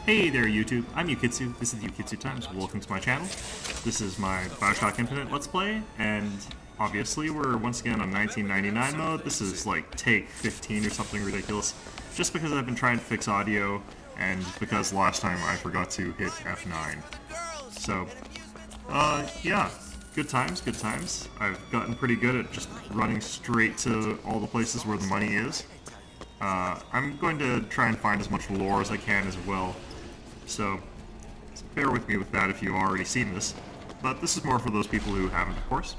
Hey there YouTube, I'm Yukitsu, this is Yukitsu Times, welcome to my channel. This is my Bioshock Infinite Let's Play, and obviously we're once again on 1999 mode. This is like take 15 or something ridiculous, just because I've been trying to fix audio, and because last time I forgot to hit F9. So, yeah, good times, good times. I've gotten pretty good at just running straight to all the places where the money is. I'm going to try and find as much lore as I can as well, so bear with me with that if you've already seen this, but this is more for those people who haven't, of course.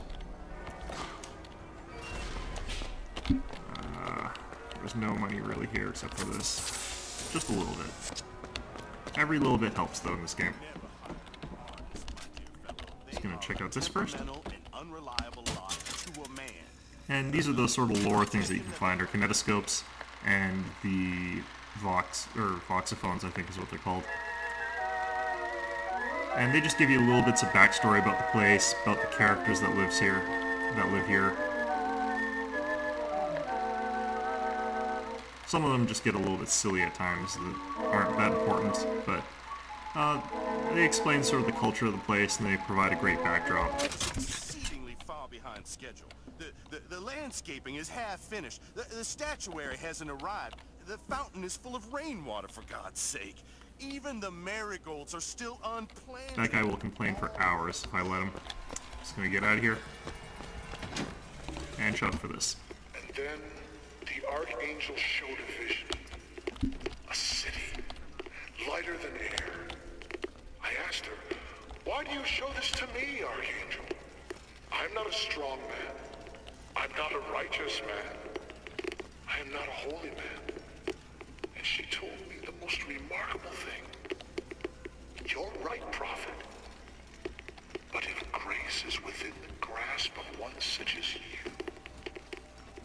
There's no money really here except for this. Just a little bit. Every little bit helps though in this game. Just gonna check out this first. And these are those sort of lore things that you can find, are kinetoscopes and the voxophones, I think is what they're called. And they just give you little bits of backstory about the place, about the characters that live here. Some of them just get a little bit silly at times that aren't that important, but they explain sort of the culture of the place and they provide a great backdrop. Exceedingly far behind schedule. The landscaping is half finished. The statuary hasn't arrived. The fountain is full of rainwater, for God's sake. Even the marigolds are still unplanted. That guy will complain for hours if I let him. Just gonna get out of here. And shut up for this. And then the Archangel showed a vision. A city, lighter than air. I asked her, why do you show this to me, Archangel? I'm not a strong man. I'm not a righteous man. I am not a holy man. And she told me the most remarkable thing. You're right, prophet. But if grace is within the grasp of one such as you,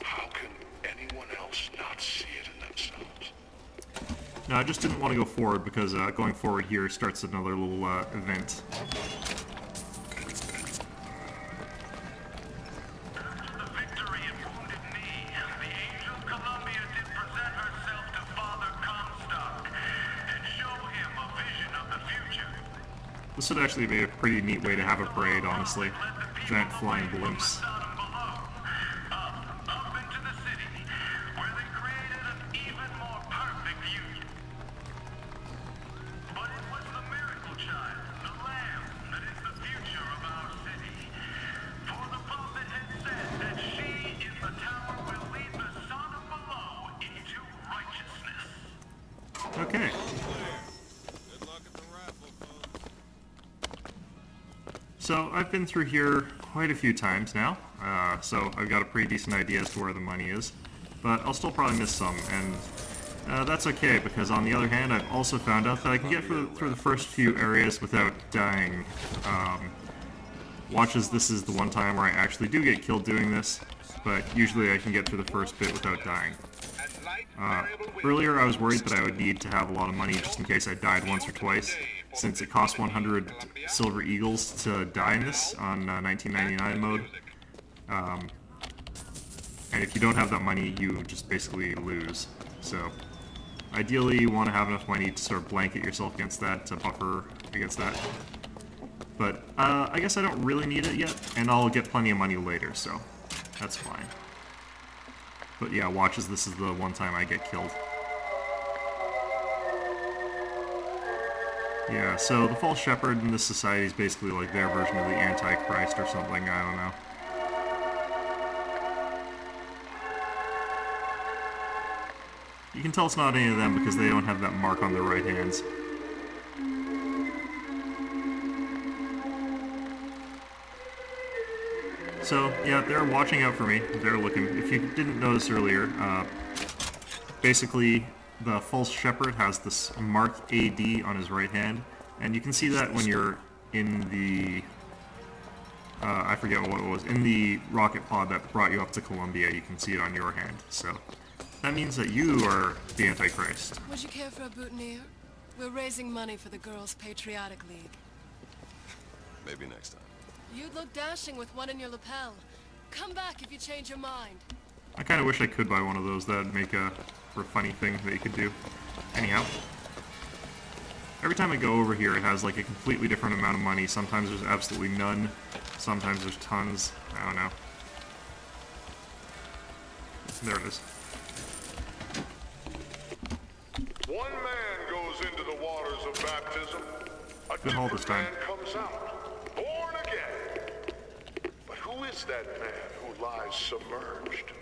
how can anyone else not see it in themselves? No, I just didn't want to go forward because going forward here starts another little event. This would actually be a pretty neat way to have a parade, honestly. Giant flying blimps. Okay. So I've been through here quite a few times now, so I've got a pretty decent idea as to where the money is, but I'll still probably miss some, and that's okay, because on the other hand, I've also found out that I can get through the first few areas without dying. Watch as this is the one time where I actually do get killed doing this, but usually I can get through the first bit without dying. Earlier I was worried that I would need to have a lot of money just in case I died once or twice, since it costs 100 silver eagles to die in this on 1999 mode. And if you don't have that money, you just basically lose. So ideally you want to have enough money to sort of blanket yourself against that, to buffer against that. But I guess I don't really need it yet, and I'll get plenty of money later, so that's fine. But yeah, watch as this is the one time I get killed. Yeah, so the false shepherd in this society is basically like their version of the Antichrist or something, I don't know. You can tell it's not any of them because they don't have that mark on their right hands. So, yeah, they're watching out for me. They're looking. If you didn't notice earlier, basically the false shepherd has this mark AD on his right hand, and you can see that when you're in the, I forget what it was, in the rocket pod that brought you up to Columbia. You can see it on your hand, so that means that you are the Antichrist. Would you care for a boutonniere? We're raising money for the Girls' Patriotic League. Maybe next time. You'd look dashing with one in your lapel. Come back if you change your mind. I kind of wish I could buy one of those. That'd make for a funny thing that you could do. Anyhow. Every time I go over here, it has like a completely different amount of money. Sometimes there's absolutely none. Sometimes there's tons. I don't know. There it is. One man goes into the waters of baptism. A Good haul different this time. man comes out, born again. But who is that man who lies submerged?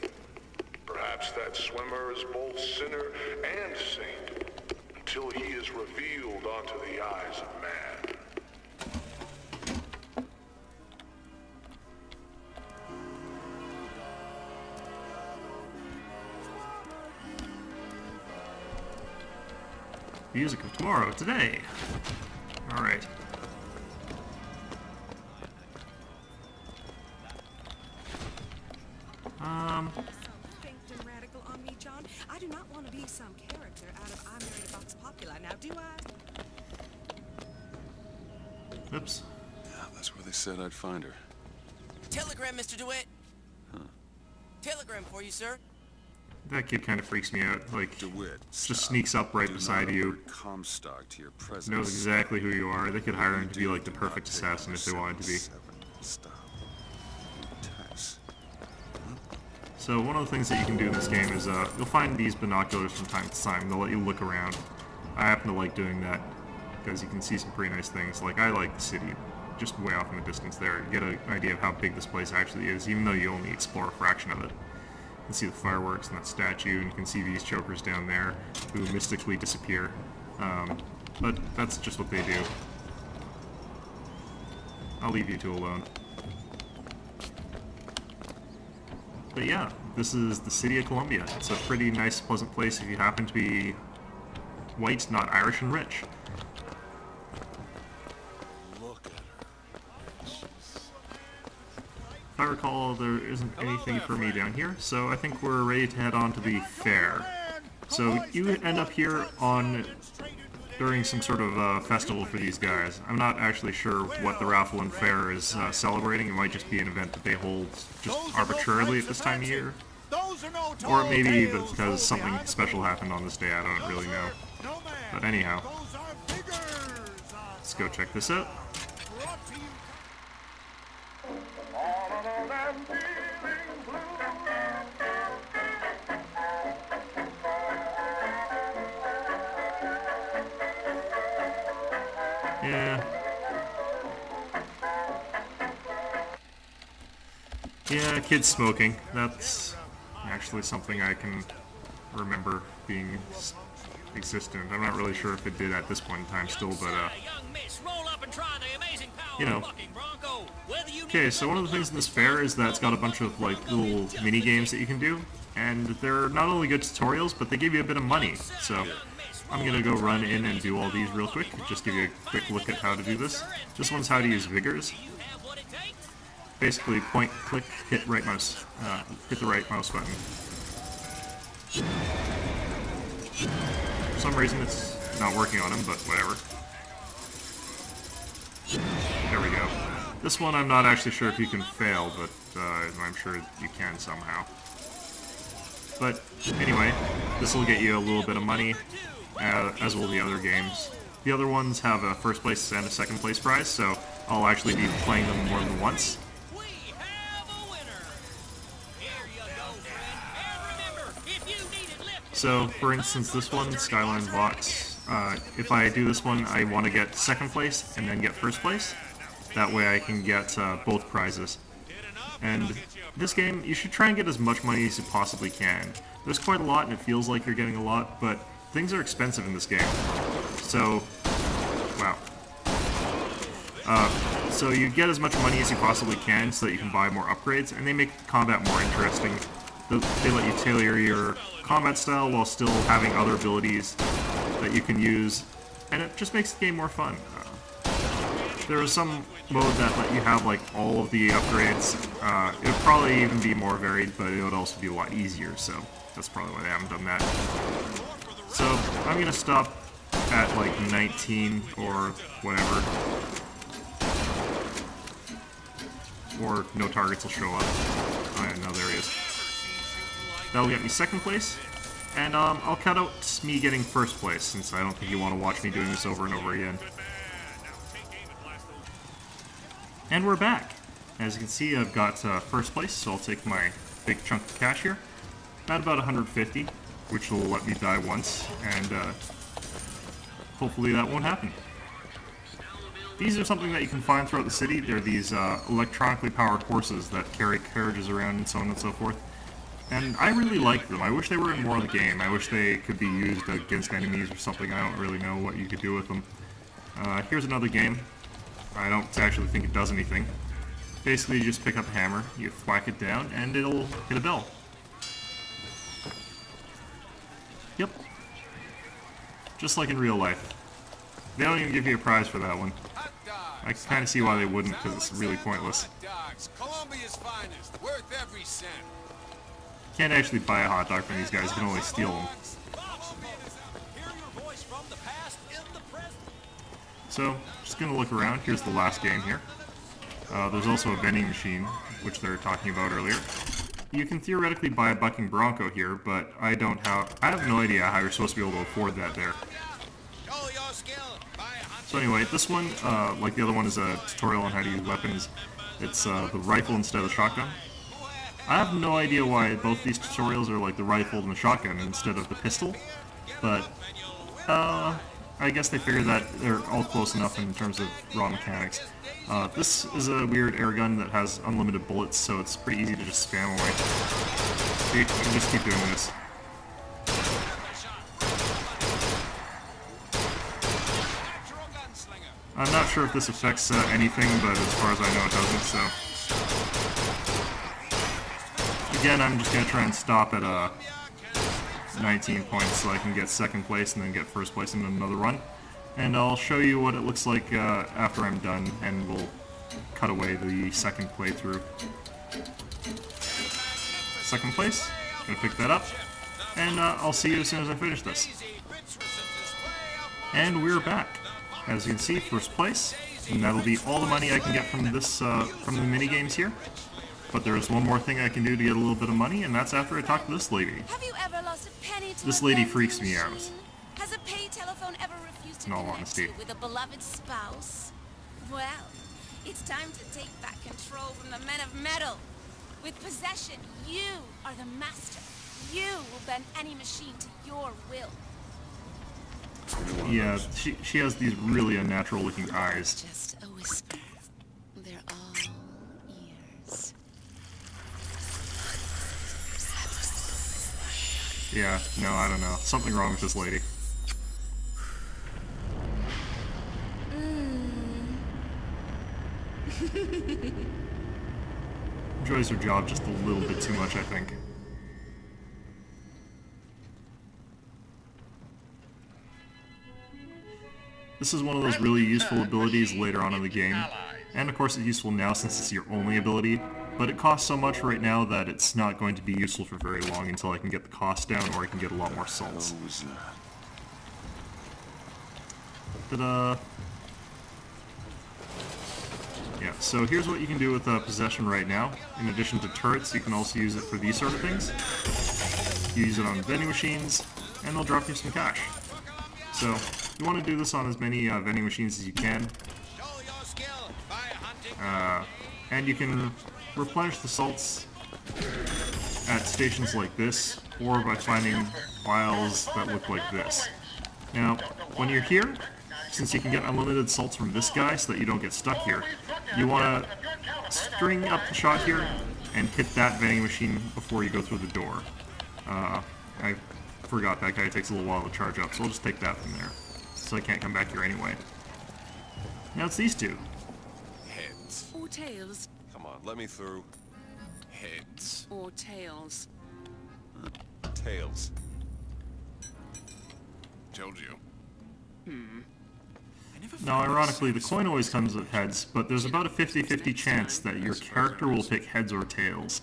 Perhaps that swimmer is both sinner and saint, until he is revealed onto the eyes of man. Music of tomorrow, today. Alright. Faint and radical on me, John. I do not want to be some character out of I Married a Vox Populi, now do I? Oops. Yeah, that's where they said I'd find her. Telegram, Mr. DeWitt. Telegram for you, sir. That kid kind of freaks me out. Like, DeWitt, just sneaks up right beside you. Comstock to your presence. Knows exactly who you are. They could hire him to be like the perfect assassin if they wanted to be. Stop. Tess. So one of the things that you can do in this game is you'll find these binoculars from time to time. They'll let you look around. I happen to like doing that because you can see some pretty nice things. Like, I like the city just way off in the distance there. You get an idea of how big this place actually is, even though you only explore a fraction of it. You can see the fireworks and that statue, and you can see these chokers down there who mystically disappear. But that's just what they do. I'll leave you two alone. But yeah, this is the city of Columbia. It's a pretty nice, pleasant place if you happen to be white, not Irish, and rich. Look at her. If I recall, there isn't anything for me down here, so I think we're ready to head on to the fair. So you end up here during some sort of festival for these guys. I'm not actually sure what the raffle and fair is celebrating. It might just be an event that they hold just arbitrarily at this time of year. Or maybe because something special happened on this day, I don't really know. But anyhow, let's go check this out. Yeah, kids smoking. That's actually something I can remember being existent. I'm not really sure if it did at this point in time still, but you know. Okay, so one of the things in this fair is that it's got a bunch of like little mini games that you can do, and they're not only good tutorials, but they give you a bit of money. So I'm gonna go run in and do all these real quick. Just give you a quick look at how to do this. This one's how to use vigors. Basically, point, click, hit right mouse, hit the right mouse button. For some reason, it's not working on him, but whatever. There we go. This one, I'm not actually sure if you can fail, but I'm sure you can somehow. But anyway, this will get you a little bit of money, as will the other games. The other ones have a first place and a second place prize, so I'll actually be playing them more than once. So, for instance, this one, Skyline Vox, if I do this one, I want to get second place and then get first place. That way I can get both prizes. And this game, you should try and get as much money as you possibly can. There's quite a lot, and it feels like you're getting a lot, but things are expensive in this game. So, wow. So you get as much money as you possibly can so that you can buy more upgrades, and they make combat more interesting. They let you tailor your combat style while still having other abilities that you can use, and it just makes the game more fun. There was some mode that let you have like all of the upgrades. It would probably even be more varied, but it would also be a lot easier, so that's probably why they haven't done that. So I'm gonna stop at like 19 or whatever. Or no targets will show up. Oh yeah, no, there he is. That'll get me second place, And I'll cut out me getting first place, since I don't think you want to watch me doing this over and over again. And we're back. As you can see, I've got first place, so I'll take my big chunk of cash here. At about 150, which will let me die once, and hopefully that won't happen. These are something that you can find throughout the city. They're these electronically powered horses that carry carriages around and so on and so forth. And I really like them. I wish they were in more of the game. I wish they could be used against enemies or something. I don't really know what you could do with them. Here's another game. I don't actually think it does anything. Basically, you just pick up a hammer, you whack it down, and it'll hit a bell. Yep. Just like in real life. They don't even give you a prize for that one. I can kind of see why they wouldn't, because it's really pointless. Columbia's finest, worth every cent. Can't actually buy a hot dog from these guys, you can only steal them. So, just gonna look around. Here's the last game here. There's also a vending machine, which they were talking about earlier. You can theoretically buy a bucking bronco here, but I have no idea how you're supposed to be able to afford that there. So anyway, this one, like the other one, is a tutorial on how to use weapons. It's the rifle instead of the shotgun. I have no idea why both these tutorials are like the rifle and the shotgun instead of the pistol, but I guess they figure that they're all close enough in terms of raw mechanics. This is a weird air gun that has unlimited bullets, so it's pretty easy to just spam away. So you can just keep doing this. I'm not sure if this affects anything, but as far as I know it doesn't, so... Again, I'm just going to try and stop at 19 points so I can get second place and then get first place in another run. And I'll show you what it looks like after I'm done, and we'll cut away the second playthrough. Second place, gonna pick that up, and I'll see you as soon as I finish this. And we're back. As you can see, first place, and that'll be all the money I can get from this from the mini games here. But there's one more thing I can do to get a little bit of money, and that's after I talk to this lady. Have you ever lost a penny to This a lady vending freaks me machine? out. Has a pay telephone ever refused to In all connect honesty. you with a beloved spouse? Well, it's time to take back control from the men of metal. With possession, you are the master. You will bend any machine to your will. Yeah, she has these really unnatural looking eyes. Just a whisper. They're all ears. Yeah, no, I don't know. Something wrong with this lady. Enjoys her job just a little bit too much, I think. This is one of those really useful abilities later on in the game, and of course it's useful now since it's your only ability, but it costs so much right now that it's not going to be useful for very long until I can get the cost down or I can get a lot more salts. What was that? Ta-da! Yeah, so here's what you can do with possession right now. In addition to turrets, you can also use it for these sort of things. You use it on vending machines, and they'll drop you some cash. So, you want to do this on as many vending machines as you can. And you can replenish the salts at stations like this, or by finding files that look like this. Now, when you're here, since you can get unlimited salts from this guy so that you don't get stuck here, you want to string up the shot here and hit that vending machine before you go through the door. I forgot that guy takes a little while to charge up, so I'll just take that from there, so I can't come back here anyway. Now it's these two. Heads. Or tails. Come on, let me through. Heads. Or tails. Tails. Told you. Now, ironically, the coin always comes with heads, but there's about a 50-50 chance that your character will pick heads or tails.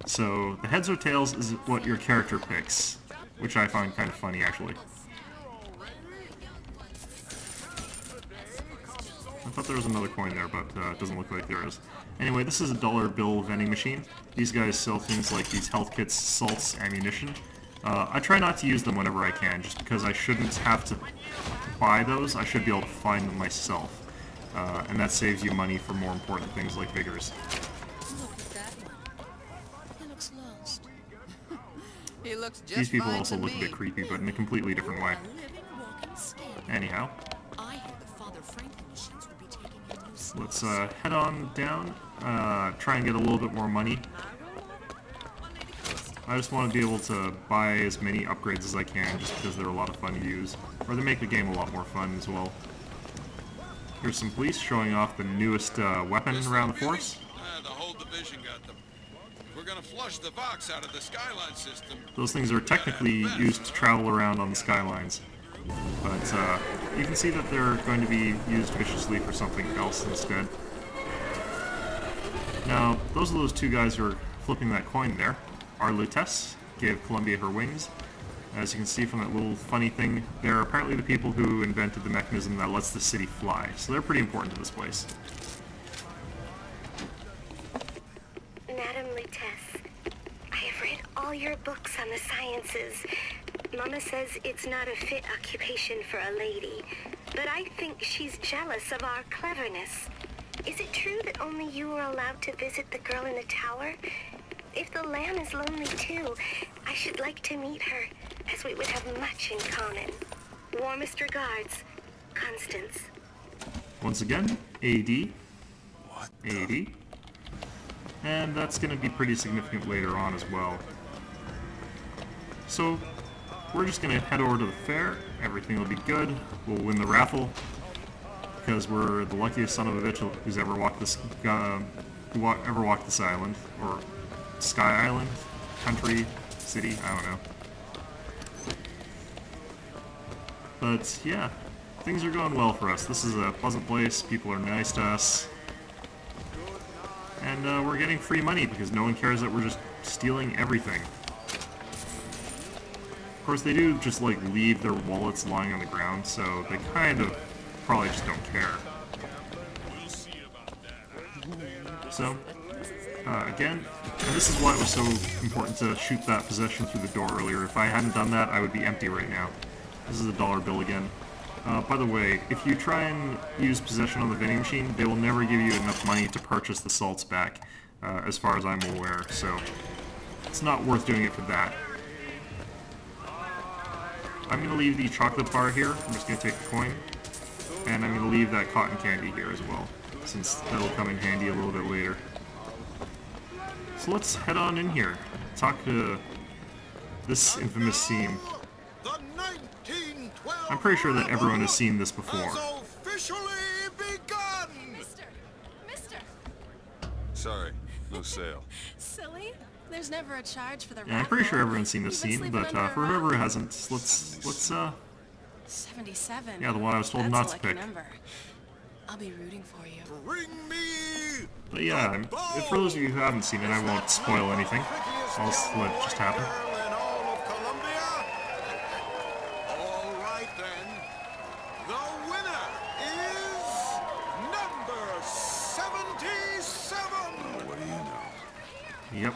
So, the heads or tails is what your character picks, which I find kind of funny, actually. I thought there was another coin there, but it doesn't look like there is. Anyway, this is a dollar bill vending machine. These guys sell things like these health kits, salts, ammunition. I try not to use them whenever I can, just because I shouldn't have to buy those. I should be able to find them myself. And that saves you money for more important things like vigors. Look at that one. He looks lost. He looks just These people fine also to look a me. bit creepy, but in a completely different way. A living, walking scale. Anyhow, I heard the Father Franklin machines would be taking a new let's slots. head on down, try and get a little bit more money. I just want to be able to buy as many upgrades as I can, just because they're a lot of fun to use. Or they make the game a lot more fun as well. Here's some police showing off the newest weapon around the force. The whole division got them. We're gonna flush the Vox out of the Skyline system. Those things are technically used to travel around on the skylines. But you can see that they're going to be used viciously for something else instead. Now, those are those two guys who are flipping that coin there. Our Lutess gave Columbia her wings. As you can see from that little funny thing, they're apparently the people who invented the mechanism that lets the city fly, so they're pretty important to this place. Madam Lutess, I have read all your books on the sciences. Mama says it's not a fit occupation for a lady, but I think she's jealous of our cleverness. Is it true that only you were allowed to visit the girl in the tower? If the lamb is lonely too, I should like to meet her, as we would have much in common. Warmest regards, Constance. Once again, AD. AD. And that's going to be pretty significant later on as well. So, we're just going to head over to the fair. Everything will be good. We'll win the raffle. Because we're the luckiest son of a bitch who's ever walked this, ever walked this island. Or Sky Island? Country? City? I don't know. But, yeah. Things are going well for us. This is a pleasant place. People are nice to us. And we're getting free money because no one cares that we're just stealing everything. Of course, they do just like leave their wallets lying on the ground, so they kind of probably just don't care. So, again, and this is why it was so important to shoot that possession through the door earlier. If I hadn't done that, I would be empty right now. This is a dollar bill again. By the way, if you try and use possession on the vending machine, they will never give you enough money to purchase the salts back, as far as I'm aware, so it's not worth doing it for that. I'm going to leave the chocolate bar here. I'm just going to take the coin, and I'm going to leave that cotton candy here as well, since that'll come in handy a little bit later. So let's head on in here, talk to this infamous scene. I'm pretty sure that everyone has seen this before. Officially begun. Mister! Sorry, no sale. Silly. There's never a charge for the Yeah, I'm pretty sure raffle. everyone's seen this You've been scene, sleeping but under a for whoever rock. hasn't, let's 77. yeah, the one I was told That's not a to lucky pick. number. I'll be rooting for you. Bring me. But yeah, for those of you who haven't seen it, I won't spoil anything. I'll just let it just happen. In all of Columbia. All right then. The winner is number 77. What do you know? Yep.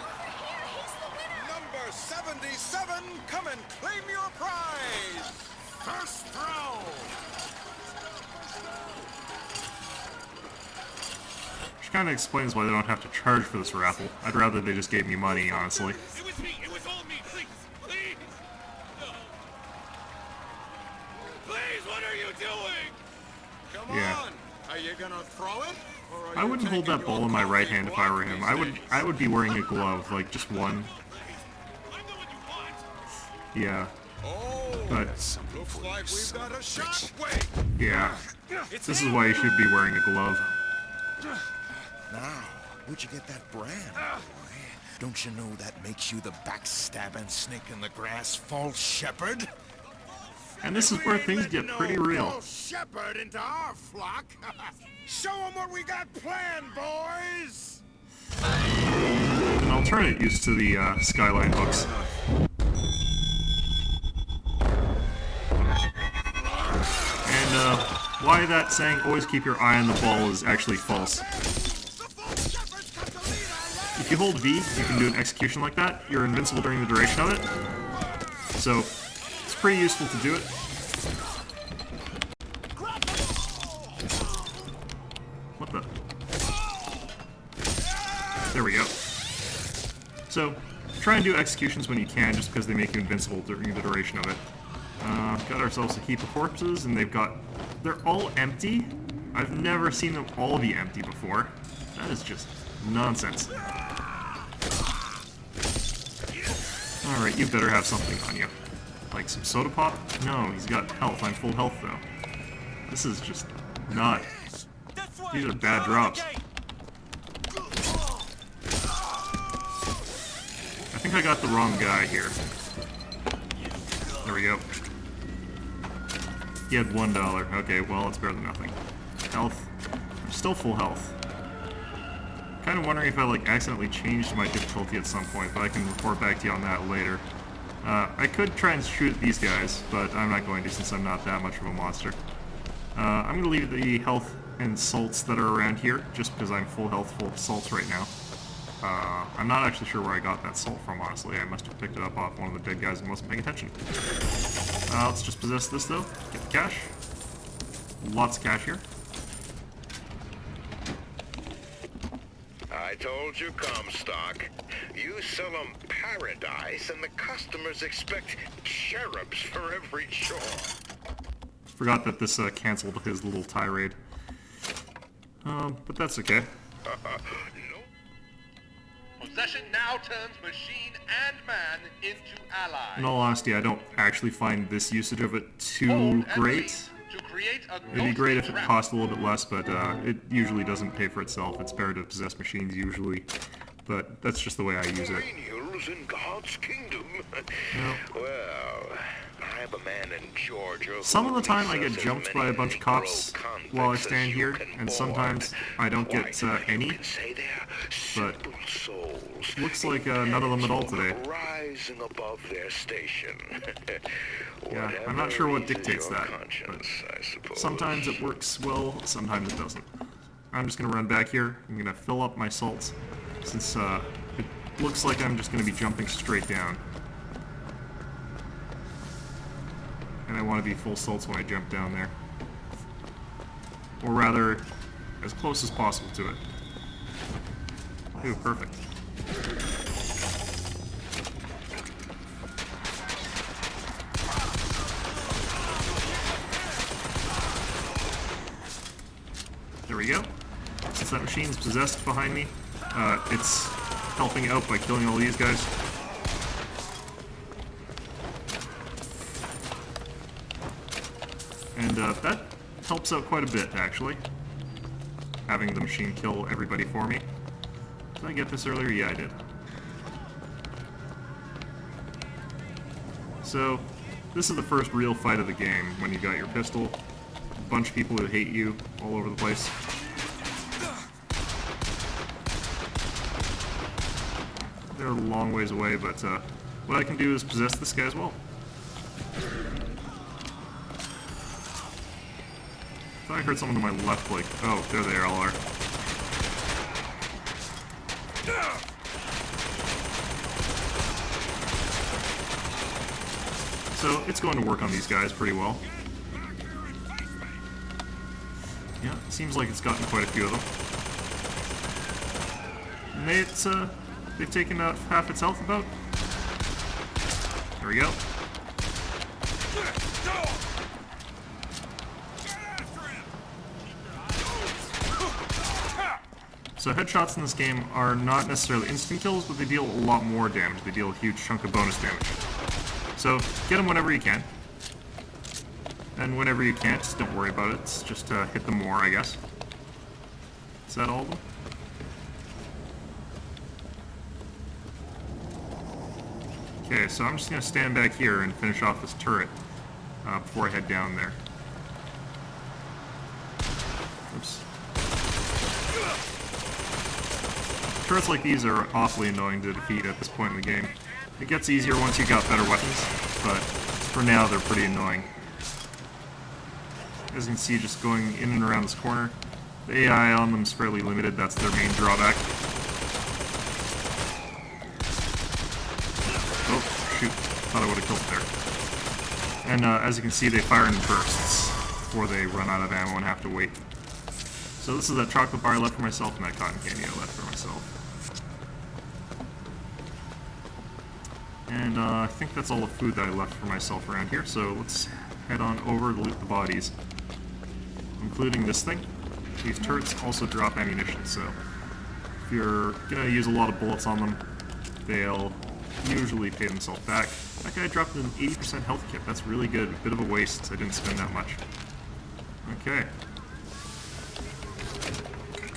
Number 77, come and claim your prize. First throw. Which kind of explains why they don't have to charge for this raffle. I'd rather they just gave me money, honestly. It was me. It was all me. Please. Please. No. Please, what are you doing? Come Yeah. on. Are you gonna throw it? Or are I you wouldn't hold taking that ball your in my right coffee hand if I were walk him. these I days? would be wearing a glove, like just one. I'm the one you want. Yeah. Oh, But looks like we've got a shot. Wait. yeah, this is why you should be wearing a glove. Now, where'd you get that brand, boy? Don't you know that makes you the backstabbing snake in the grass false shepherd? And this is where things get pretty real. Shepherd into our flock. Show 'em what we got planned, boys. An alternate use to the skyline hooks. And why that saying "always keep your eye on the ball" is actually false. If you hold V, you can do an execution like that. You're invincible during the duration of it. So it's pretty useful to do it. What the? There we go. So try and do executions when you can, just because they make you invincible during the duration of it. Got ourselves a heap of corpses, and they're all empty. I've never seen them all be empty before. That is just nonsense. Alright, you better have something on you. Like some soda pop? No, he's got health. I'm full health, though. This is just not... These are bad drops. I think I got the wrong guy here. There we go. He had $1. Okay, well, it's better than nothing. Health. I'm still full health. Kind of wondering if I accidentally changed my difficulty at some point, but I can report back to you on that later. I could try and shoot at these guys, but I'm not going to since I'm not that much of a monster. I'm going to leave the health and salts that are around here, just because I'm full health, full of salts right now. I'm not actually sure where I got that salt from, honestly. I must have picked it up off one of the dead guys and wasn't paying attention. Let's just possess this, though. Get the cash. Lots of cash here. I told you, Comstock. You sell them paradise, and the customers expect cherubs for every chore. Forgot that this canceled his little tirade. But that's okay. Possession now turns machine and man into allies. In all honesty, I don't actually find this usage of it too great. It'd be great if it cost a little bit less, but it usually doesn't pay for itself. It's better to possess machines usually, but that's just the way I use it. In God's kingdom. No. Well, I have a man in Georgia. Some of the time I get jumped by a bunch of cops while I stand here, and sometimes I don't get any, but looks like none of them at all today. Rising above their station. Yeah, I'm not sure what dictates that, but sometimes it works well, sometimes it doesn't. I'm just going to run back here. I'm going to fill up my salts, since it looks like I'm just going to be jumping straight down. And I want to be full salts when I jump down there. Or rather, as close as possible to it. Ooh, perfect. There we go. Since that machine's possessed behind me, it's helping out by killing all these guys. And that helps out quite a bit, actually. Having the machine kill everybody for me. Did I get this earlier? Yeah, I did. So, this is the first real fight of the game, when you got your pistol. A bunch of people who hate you all over the place. They're a long ways away, but what I can do is possess this guy as well. I thought I heard someone to my left, like, oh, there they all are. So, it's going to work on these guys pretty well. Yeah, it seems like it's gotten quite a few of them. And they've taken out half its health about. There we go. So headshots in this game are not necessarily instant kills, but they deal a lot more damage. They deal a huge chunk of bonus damage. So get them whenever you can. And whenever you can't, just don't worry about it. It's just hit them more, I guess. Is that all of them? Okay, so I'm just going to stand back here and finish off this turret before I head down there. Oops. Turrets like these are awfully annoying to defeat at this point in the game. It gets easier once you got better weapons, but for now they're pretty annoying. As you can see, just going in and around this corner. The AI on them is fairly limited, that's their main drawback. Oh, shoot. thought I would have killed it there. And as you can see, they fire in bursts before they run out of ammo and have to wait. So this is that chocolate bar I left for myself and that cotton candy I left for myself. And I think that's all the food that I left for myself around here, so let's head on over to loot the bodies. Including this thing. These turrets also drop ammunition, so if you're gonna use a lot of bullets on them, they'll usually pay themselves back. That guy dropped an 80% health kit. That's really good. A bit of a waste. I didn't spend that much. Okay.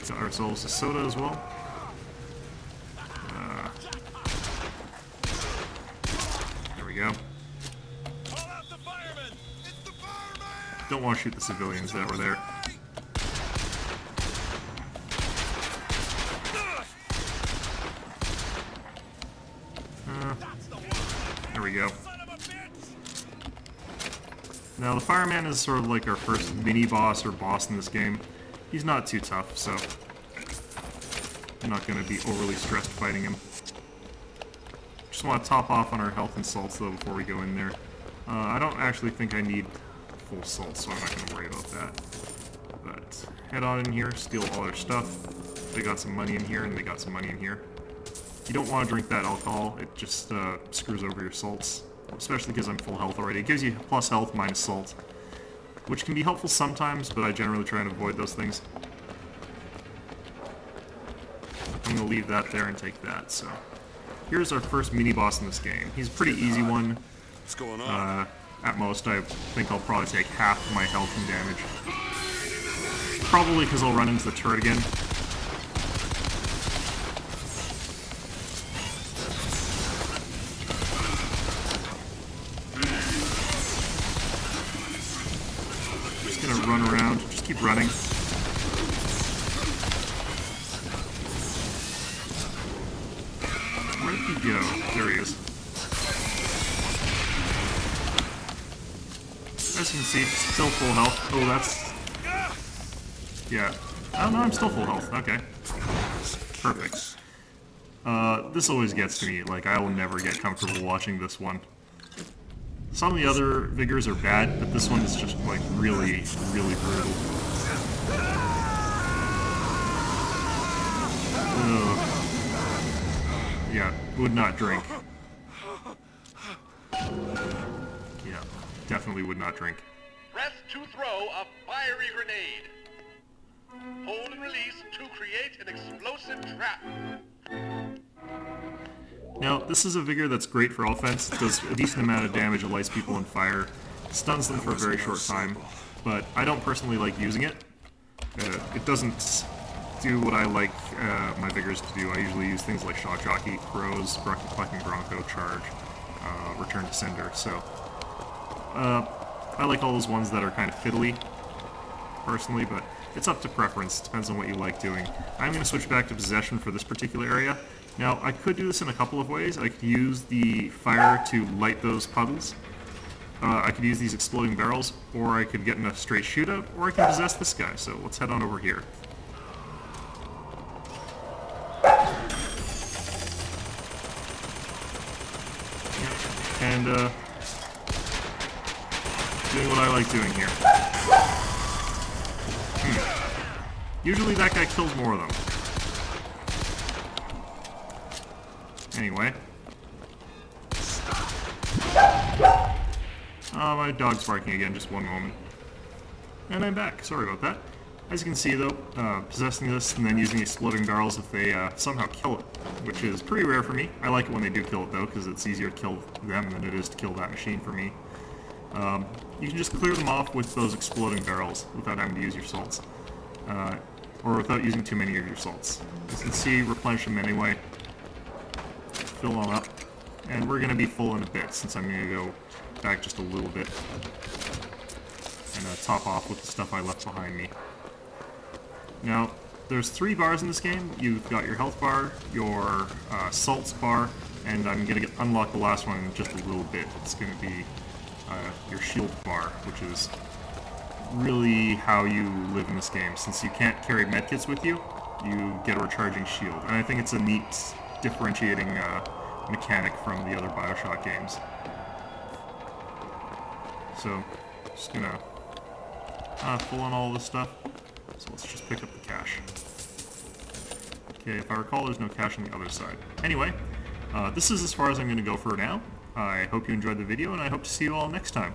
Got ourselves a soda as well. There we go. Don't want to shoot the civilians that were there. There we go. Now the fireman is sort of like our first mini-boss or boss in this game. He's not too tough, so I'm not going to be overly stressed fighting him. Just want to top off on our health and salts though before we go in there. I don't actually think I need full salt, so I'm not going to worry about that. But head on in here, steal all their stuff. They got some money in here, and they got some money in here. You don't want to drink that alcohol, it just screws over your salts. Especially because I'm full health already. It gives you plus health minus salt, which can be helpful sometimes, but I generally try and avoid those things. I'm going to leave that there and take that, so... Here's our first mini-boss in this game. He's a pretty easy one. What's going on? At most, I think I'll probably take half of my health and damage. Probably because I'll run into the turret again. Run around, just keep running. Where did he go? There he is. As you can see, still full health. Oh, that's... Yeah. Oh no, I'm still full health. Okay. Perfect. This always gets to me. Like, I will never get comfortable watching this one. Some of the other vigors are bad, but this one is just, like, really, really brutal. Ugh. Yeah, would not drink. Yeah, definitely would not drink. Press to throw a fiery grenade. Hold and release to create an explosive trap. Now, this is a vigor that's great for offense. It does a decent amount of damage, it lights people on fire, stuns them for a very short time, but I don't personally like using it. It doesn't do what I like my vigors to do. I usually use things like Shock Jockey, Crows, Plucking Bronco, Charge, Return to Sender, so... I like all those ones that are kind of fiddly, personally, but it's up to preference. It depends on what you like doing. I'm going to switch back to Possession for this particular area. Now, I could do this in a couple of ways. I could use the fire to light those puddles. I could use these exploding barrels, or I could get in a straight shootout, or I can possess this guy. So let's head on over here. And, doing what I like doing here. Usually that guy kills more of them. Anyway. My dog's barking again, just one moment. And I'm back, sorry about that. As you can see though, possessing this and then using exploding barrels if they somehow kill it, which is pretty rare for me. I like it when they do kill it though, because it's easier to kill them than it is to kill that machine for me. You can just clear them off with those exploding barrels without having to use your salts. Or without using too many of your salts. As you can see, replenish them anyway. Fill them up. And we're going to be full in a bit, since I'm going to go back just a little bit. And top off with the stuff I left behind me. Now, there's 3 bars in this game. You've got your health bar, your salts bar, and I'm going to unlock the last one in just a little bit. It's going to be your shield bar, which is really how you live in this game. Since you can't carry medkits with you, you get a recharging shield. And I think it's a neat differentiating mechanic from the other Bioshock games. So, just gonna pull in all this stuff. So let's just pick up the cash. Okay, if I recall, there's no cash on the other side. Anyway, this is as far as I'm going to go for now. I hope you enjoyed the video, and I hope to see you all next time.